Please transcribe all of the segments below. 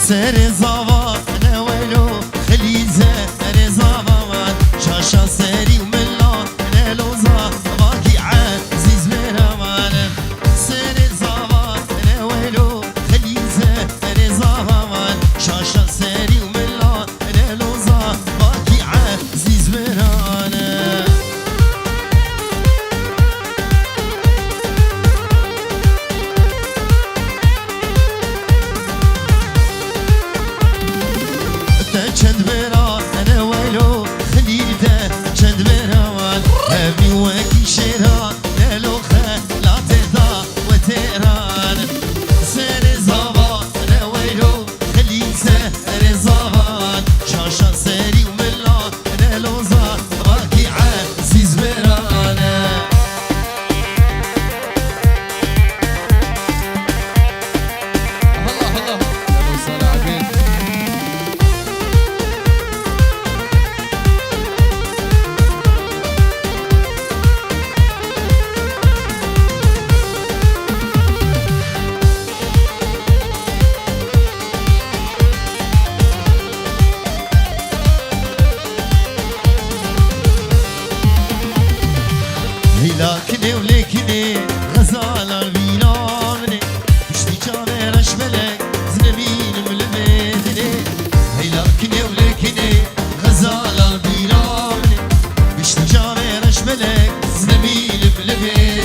سر زاوان نولو خلیزه سر زاوان شاشا سری وملا نلوزا باقي عزيز من امانه سر زاوان نولو خلیزه سر زاوان شاشا سری وملا نلوزا باقي عزيز من امانه چند برا انا ولو خلیده چند برا همی وکی شیران نلو خلات دا و تیران سر زاوان انا ولو خلیده سر زاوان شاشا سری و ملا نلو زا باقی عزیز برانه الله الله يا صلاة عبيد لكني ولكني غزال البينامني مشتي جامي رشملك زنبين ملمدني لكني ولكني غزال البينامني مشتي جامي رشملك زنبين ملمدني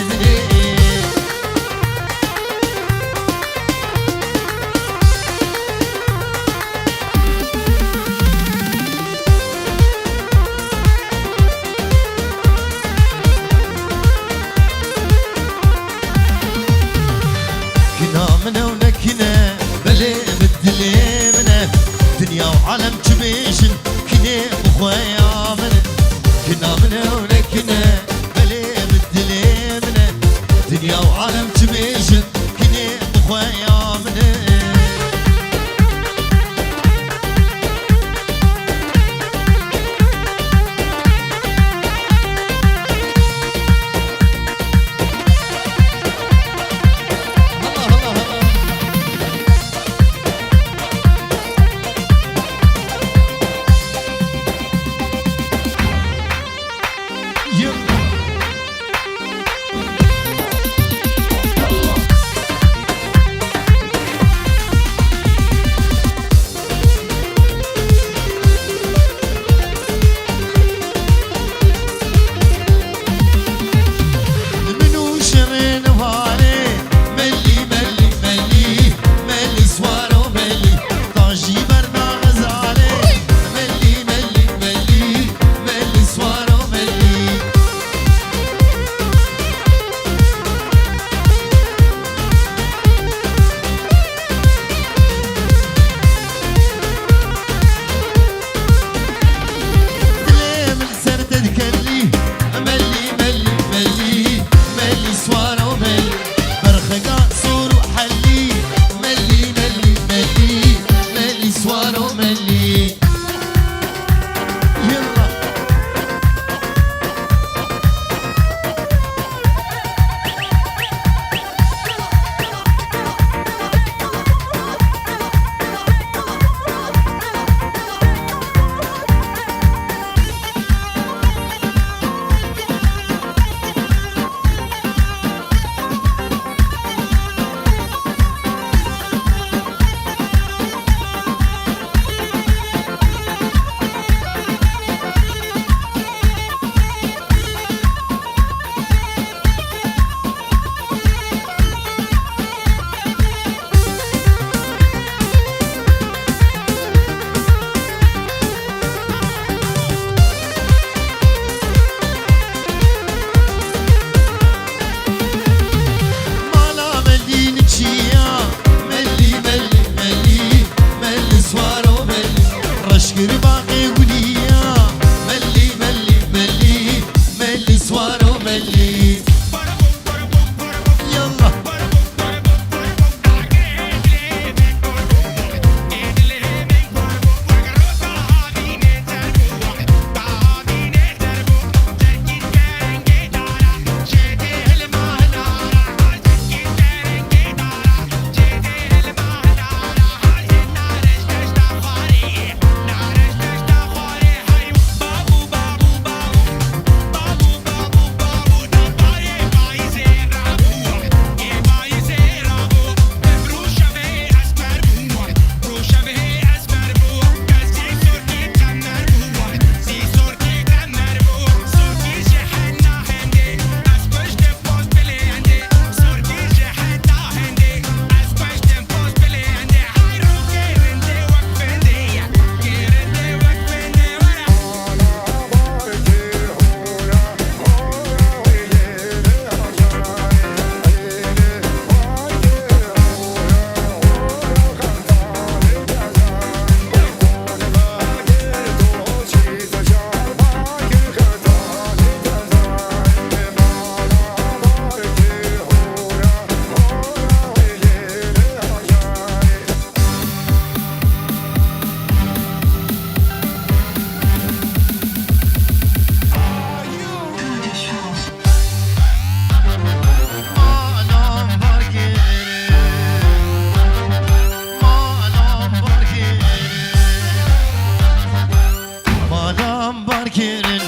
kirin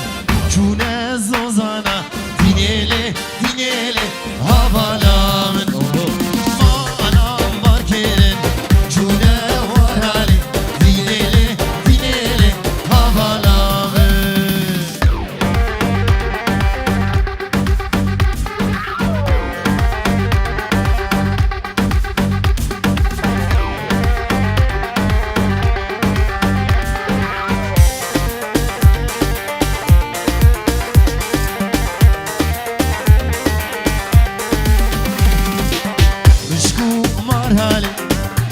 Çune zozana Dinele dinele havalamın Manam var kirin Çune var hali Dinele dinele havalamın marhale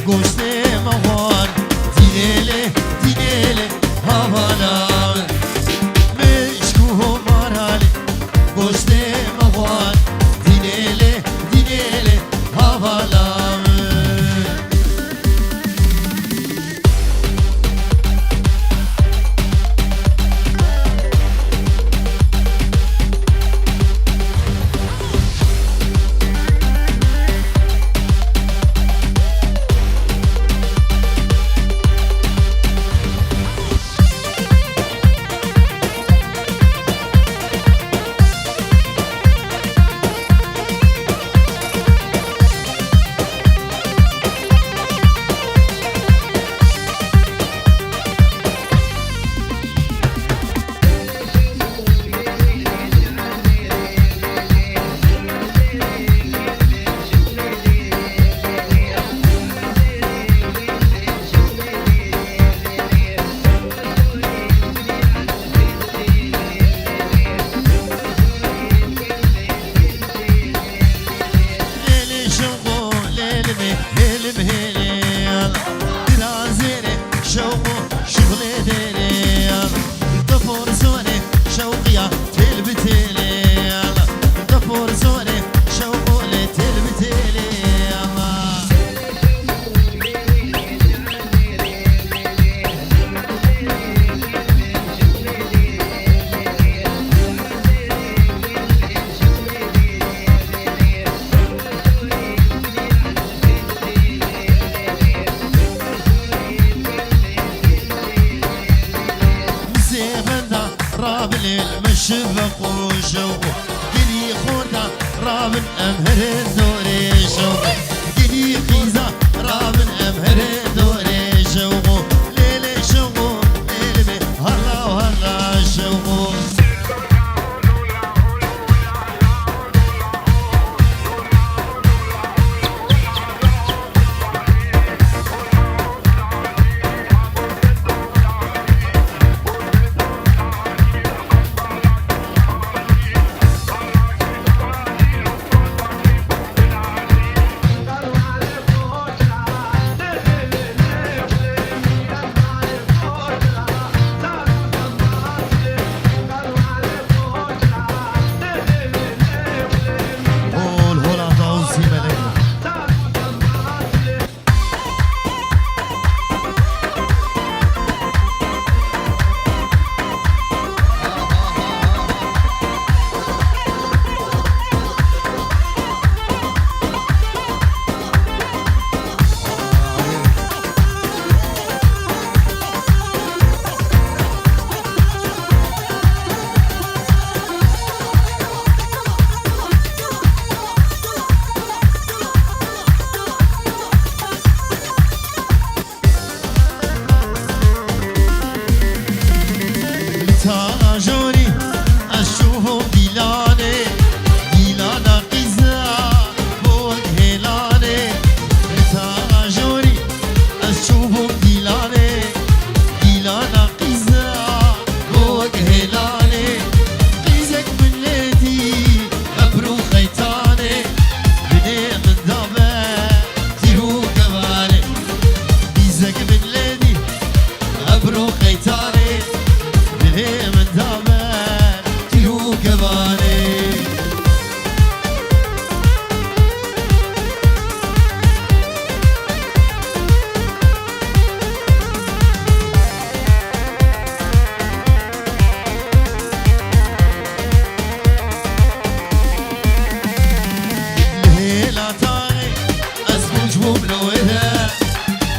goşte mağar dinele dinele havalar meşku marhale goşte mağar dinele dinele havalar المشفق وشوق قلي خودا رابن أمهر دوري شوق قلي خيزا رابن أمهر دوري شوق ليلة شوق ليلة بي هلا وهلا شوق تاجوري أشوفهم ديلاني ديلانا قزا فوق هلاني تاجوري أشوفهم ديلاني ديلانا قزا فوق هلاني قزك من ليتي أبرو خيطاني بني من دابا تيرو كماني قزك من ليتي أبرو خيطاني من دامن تيرو كباني الهيلة طاغي أسبوج بملوها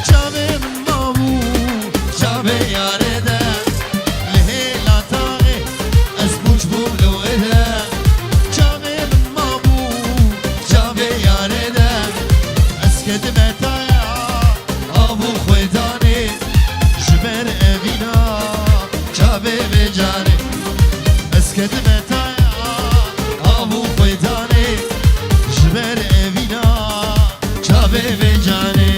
جابي من مامو جابي يا ردا الهيلة طاغي جاني اسكت متايا ابو فيتاني جبر ابينا شابي بجاني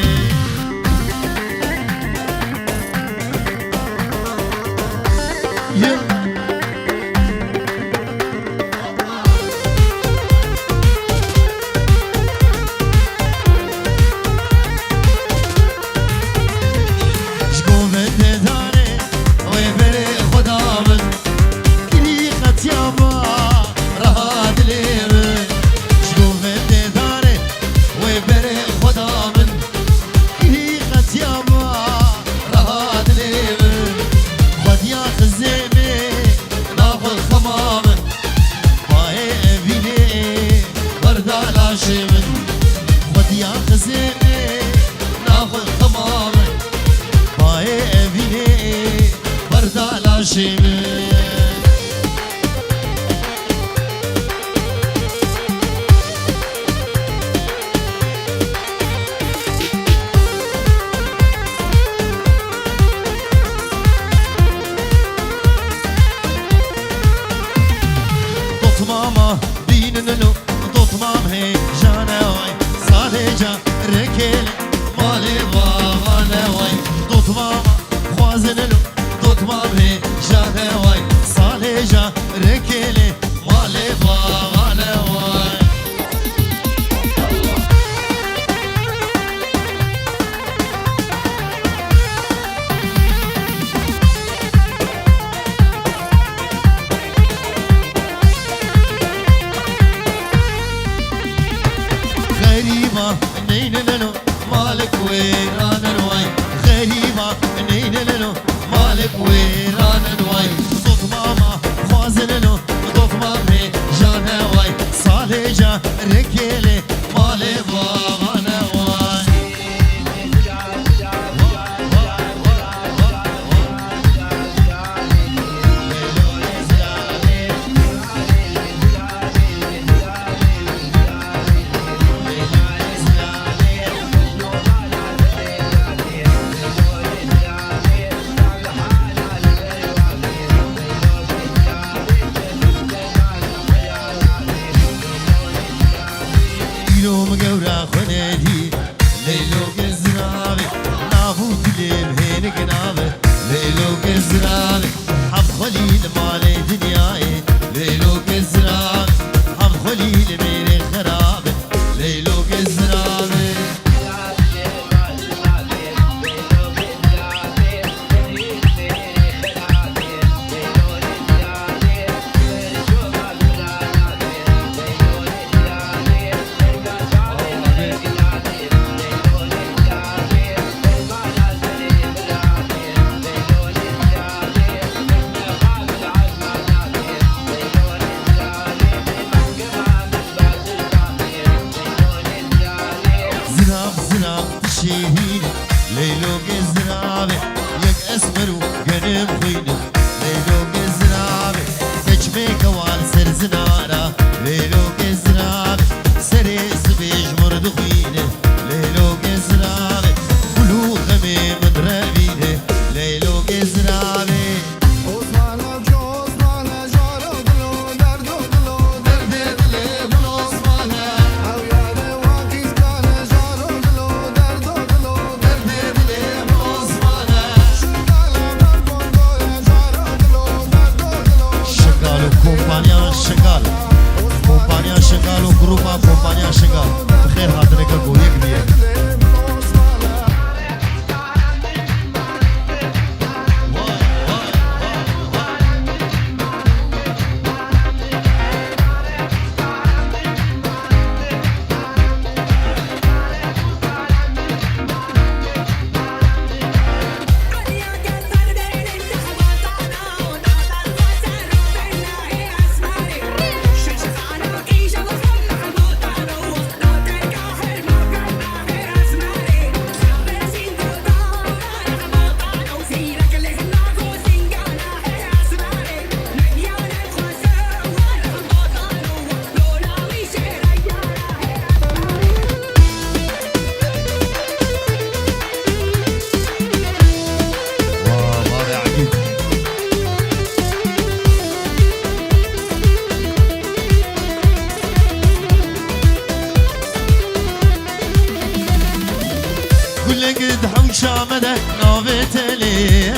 شامده ناوتلی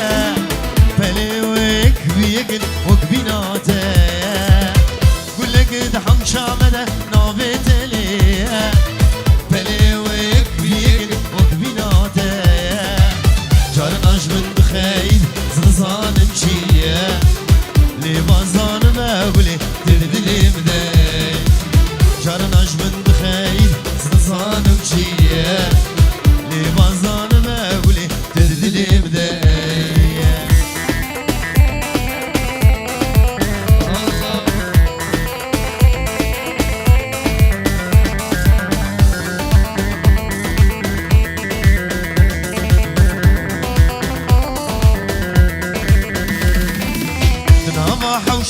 پلی وک بیگن وک بیناته گلک دحم شامده ناوتلی پلی وک بیگن وک بیناته جارناش من بخیر زنزانم چیه لیوازانم اقولی دردلیم ده جارناش من بخیر زنزانم چیه لیوازانم اقولی دردلیم ده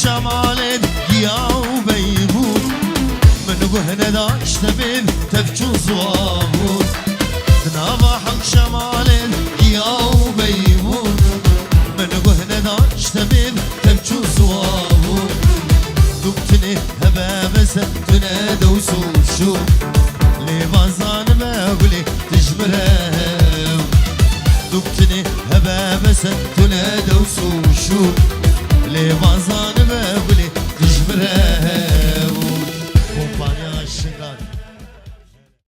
شمالد يا وبيبوت من وهنا داشت بيب تبجو زوابوت نابح شمالد يا وبيبوت من وهنا داشت بيب تبجو زوابوت دكتني هبابس تنادى وسوشو لبازان ما قولي تجمره دكتني هبابس تنادى وسوشو لیوازان بگولی دجبره و کمپانیا شنگان